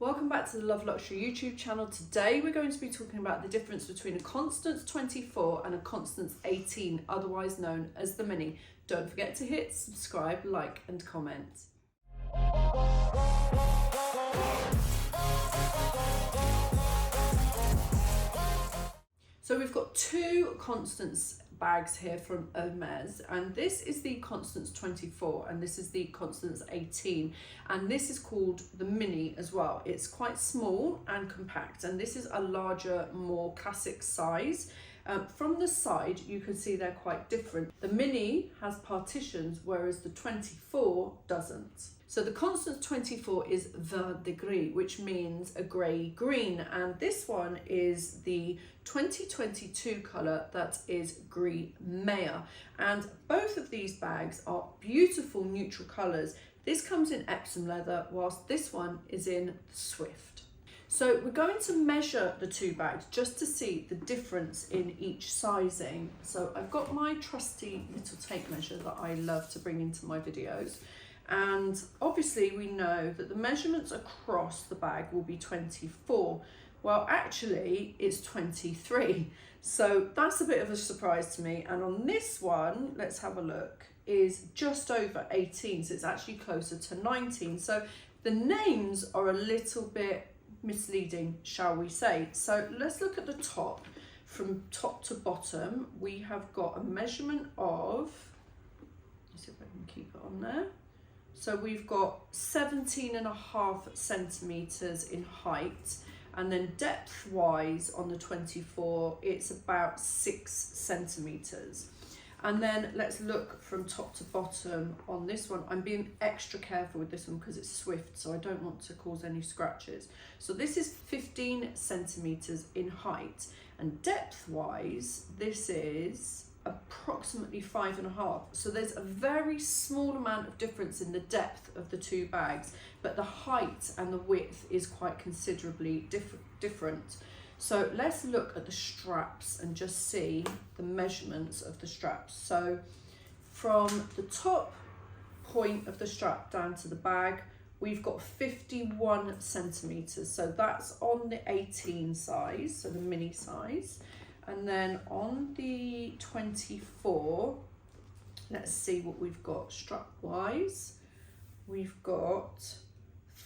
Welcome back to the Love Luxury YouTube channel. Today we're going to be talking about the difference between a Constance 24 and a Constance 18, otherwise known as the Mini. Don't forget to hit subscribe, like and comment. So we've got two Constance bags here from Hermes, and this is the Constance 24 and this is the Constance 18, and this is called the Mini as well. It's quite small and compact, and this is a larger, more classic size. From the side you can see they're quite different. The Mini has partitions whereas the 24 doesn't. So the Constance 24 is Vert de Gris, which means a grey green, and this one is the 2022 colour that is Gris Meyer. And both of these bags are beautiful neutral colours. This comes in Epsom leather, whilst this one is in Swift. So we're going to measure the two bags just to see the difference in each sizing. So I've got my trusty little tape measure that I love to bring into my videos. And obviously we know that the measurements across the bag will be 24. Well, actually it's 23. So that's a bit of a surprise to me. And on this one, let's have a look, is just over 18. So it's actually closer to 19. So the names are a little bit misleading, shall we say. So let's look at the top. From top to bottom, we have got a measurement of, let's see if I can keep it on there. So we've got 17.5 centimetres in height, and then depth wise on the 24 it's about 6 centimetres. And then let's look from top to bottom on this one. I'm being extra careful with this one because it's Swift, so I don't want to cause any scratches. So this is 15 centimetres in height, and depth wise this is approximately 5.5. So there's a very small amount of difference in the depth of the two bags, but the height and the width is quite considerably different. So let's look at the straps and just see the measurements of the straps. So from the top point of the strap down to the bag, we've got 51 centimetres. So that's on the 18 size, so the mini size. And then on the 24, let's see what we've got strap wise. We've got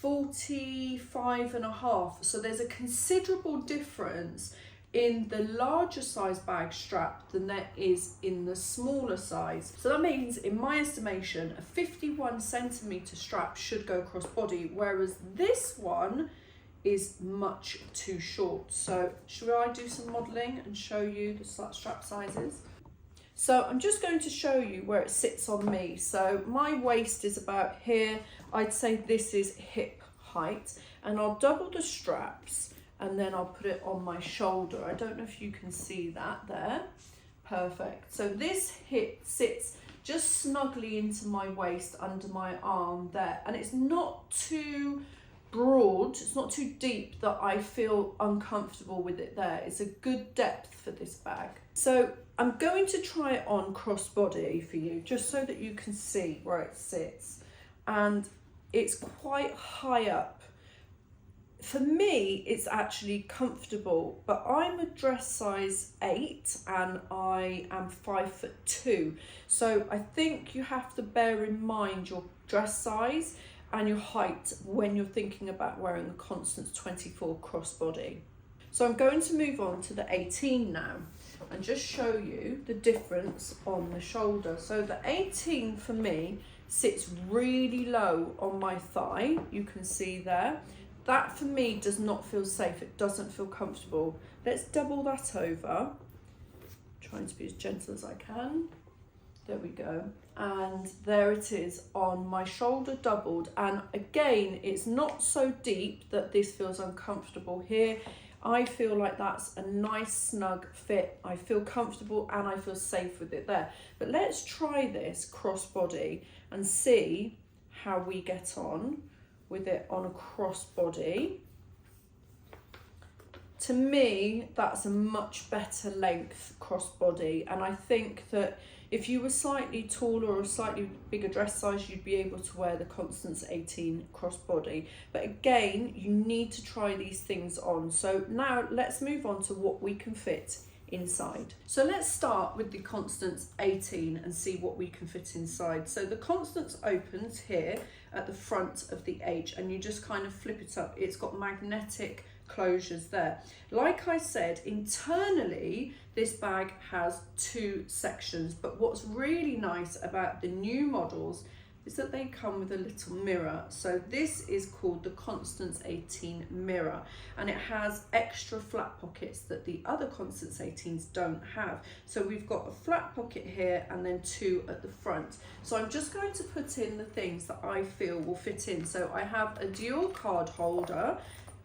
45.5. So there's a considerable difference in the larger size bag strap than there is in the smaller size. So that means, in my estimation, a 51 centimetre strap should go cross body, whereas this one is much too short. So should I do some modelling and show you the strap sizes? So I'm just going to show you where it sits on me. So my waist is about here. I'd say this is hip height, and I'll double the straps and then I'll put it on my shoulder. I don't know if you can see that there. Perfect. So this hip sits just snugly into my waist under my arm there, and it's not too broad, it's not too deep that I feel uncomfortable with it there. It's a good depth for this bag. So I'm going to try it on crossbody for you just so that you can see where it sits, and it's quite high up. For me it's actually comfortable, but I'm a dress size 8 and I am 5'2", so I think you have to bear in mind your dress size and your height when you're thinking about wearing a Constance 24 crossbody. So I'm going to move on to the 18 now and just show you the difference on the shoulder. So the 18 for me sits really low on my thigh, you can see there. That for me does not feel safe, it doesn't feel comfortable. Let's double that over, trying to be as gentle as I can. There we go, and there it is on my shoulder doubled, and again it's not so deep that this feels uncomfortable here. I feel like that's a nice snug fit. I feel comfortable and I feel safe with it there. But let's try this crossbody and see how we get on with it on a crossbody. To me, that's a much better length crossbody, and I think that If you were slightly taller or a slightly bigger dress size, you'd be able to wear the Constance 18 crossbody. But again, you need to try these things on. So now let's move on to what we can fit inside. So let's start with the Constance 18 and see what we can fit inside. So the Constance opens here at the front of the H, and you just kind of flip it up. It's got magnetic closures there. Like I said, internally this bag has 2 sections, but what's really nice about the new models is that they come with a little mirror. So this is called the Constance 18 mirror, and it has extra flat pockets that the other Constance 18s don't have. So we've got a flat pocket here and then 2 at the front. So I'm just going to put in the things that I feel will fit in. So I have a dual card holder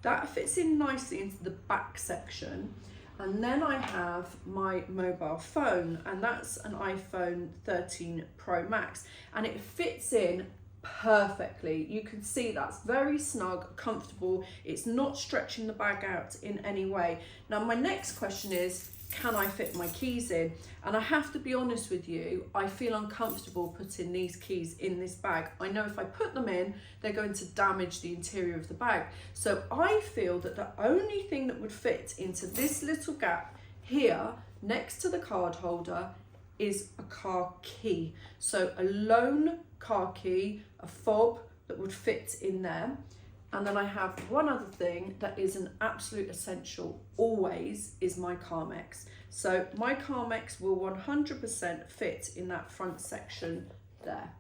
that fits in nicely into the back section. And then I have my mobile phone, and that's an iPhone 13 Pro Max, and it fits in perfectly. You can see that's very snug, comfortable. It's not stretching the bag out in any way. Now my next question is, can I fit my keys in? And I have to be honest with you, I feel uncomfortable putting these keys in this bag. I know if I put them in, they're going to damage the interior of the bag. So I feel that the only thing that would fit into this little gap here next to the card holder is a car key. So a lone car key, a fob that would fit in there. And then I have one other thing that is an absolute essential always, is my Carmex. So my Carmex will 100% fit in that front section there.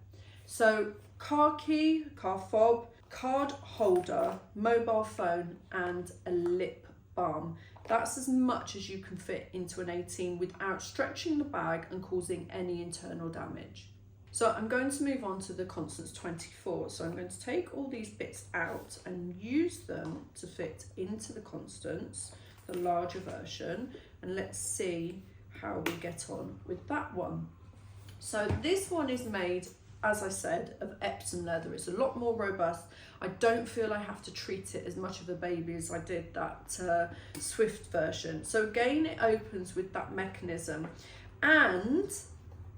So car key, car fob, card holder, mobile phone, and a lip balm. That's as much as you can fit into an 18 without stretching the bag and causing any internal damage. So I'm going to move on to the Constance 24. So I'm going to take all these bits out and use them to fit into the Constance, the larger version, and let's see how we get on with that one. So this one is made, as I said, of Epsom leather. It's a lot more robust. I don't feel I have to treat it as much of a baby as I did that Swift version. So again, it opens with that mechanism, and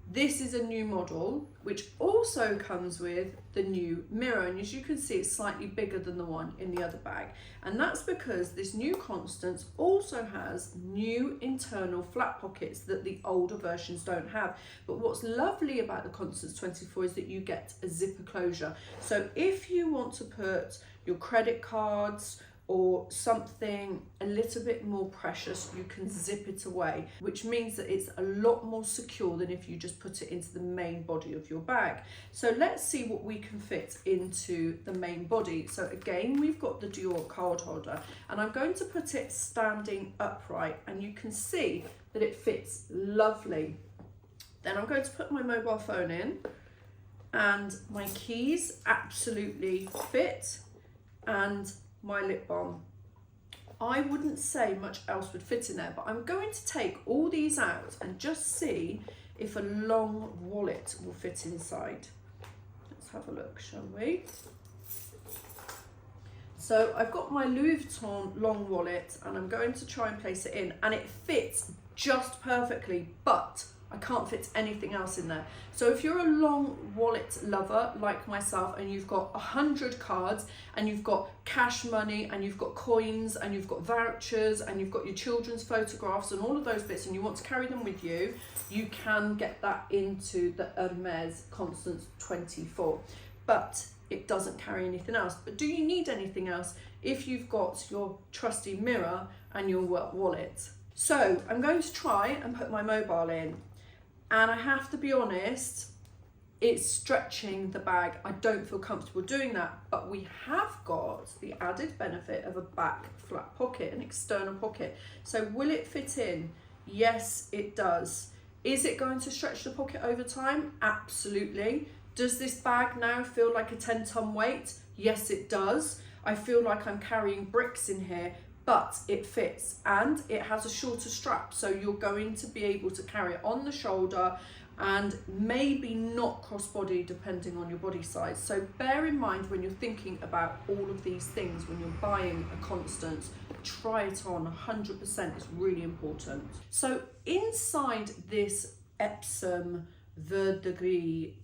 this is a new model which also comes with the new mirror, and as you can see, it's slightly bigger than the one in the other bag, and that's because this new Constance also has new internal flat pockets that the older versions don't have. But what's lovely about the Constance 24 is that you get a zipper closure. So if you want to put your credit cards or something a little bit more precious, you can zip it away, which means that it's a lot more secure than if you just put it into the main body of your bag. So let's see what we can fit into the main body. So again, we've got the dual card holder, and I'm going to put it standing upright, and you can see that it fits lovely. Then I'm going to put my mobile phone in, and my keys absolutely fit, and my lip balm. I wouldn't say much else would fit in there, but I'm going to take all these out and just see if a long wallet will fit inside. Let's have a look, shall we? So I've got my Louis Vuitton long wallet, and I'm going to try and place it in, and it fits just perfectly, but I can't fit anything else in there. So if you're a long wallet lover like myself, and you've got 100 cards, and you've got cash money, and you've got coins, and you've got vouchers, and you've got your children's photographs and all of those bits, and you want to carry them with you, you can get that into the Hermès Constance 24. But it doesn't carry anything else. But do you need anything else if you've got your trusty mirror and your wallet? So I'm going to try and put my mobile in. And I have to be honest, it's stretching the bag. I don't feel comfortable doing that, but we have got the added benefit of a back flat pocket, an external pocket. So will it fit in? Yes, it does. Is it going to stretch the pocket over time? Absolutely. Does this bag now feel like a 10-ton weight? Yes, it does. I feel like I'm carrying bricks in here, but it fits, and it has a shorter strap, so you're going to be able to carry it on the shoulder and maybe not crossbody depending on your body size. So bear in mind when you're thinking about all of these things, when you're buying a Constance, try it on 100%, it's really important. So inside this Epsom verdigris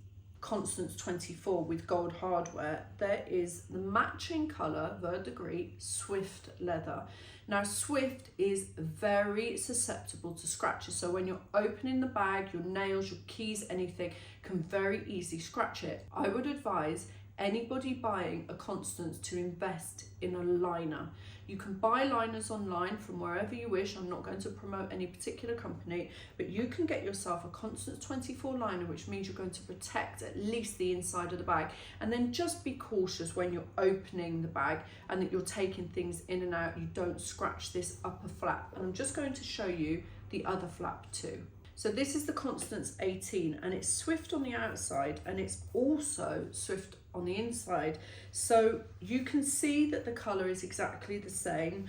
Constance 24 with gold hardware, there is the matching colour verdigris Swift leather. Now Swift is very susceptible to scratches, so when you're opening the bag, your nails, your keys, anything can very easily scratch it. I would advise anybody buying a Constance to invest in a liner. You can buy liners online from wherever you wish. I'm not going to promote any particular company, but you can get yourself a Constance 24 liner, which means you're going to protect at least the inside of the bag. And then just be cautious when you're opening the bag and that you're taking things in and out. You don't scratch this upper flap. And I'm just going to show you the other flap too. So this is the Constance 18, and it's Swift on the outside and it's also Swift on the inside. So you can see that the colour is exactly the same.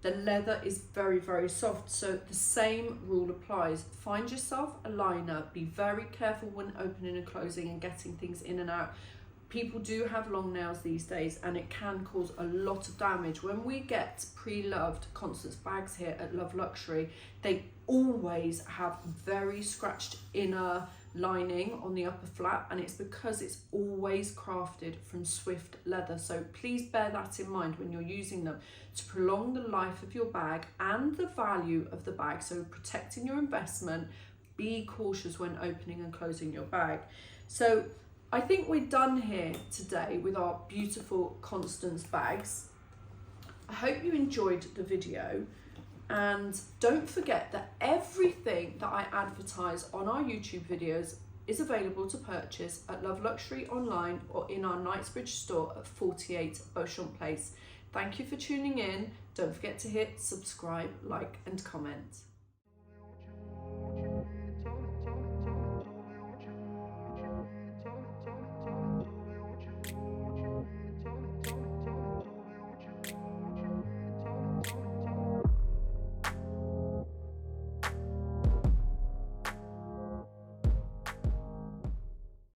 The leather is very, very soft, so the same rule applies. Find yourself a liner, be very careful when opening and closing and getting things in and out. People do have long nails these days and it can cause a lot of damage. When we get pre-loved Constance bags here at Love Luxury, they always have very scratched inner lining on the upper flap, and it's because it's always crafted from Swift leather. So please bear that in mind when you're using them to prolong the life of your bag and the value of the bag. So protecting your investment, be cautious when opening and closing your bag. So I think we're done here today with our beautiful Constance bags. I hope you enjoyed the video, and don't forget that everything that I advertise on our YouTube videos is available to purchase at Love Luxury online or in our Knightsbridge store at 48 Beauchamp Place. Thank you for tuning in. Don't forget to hit subscribe, like and comment.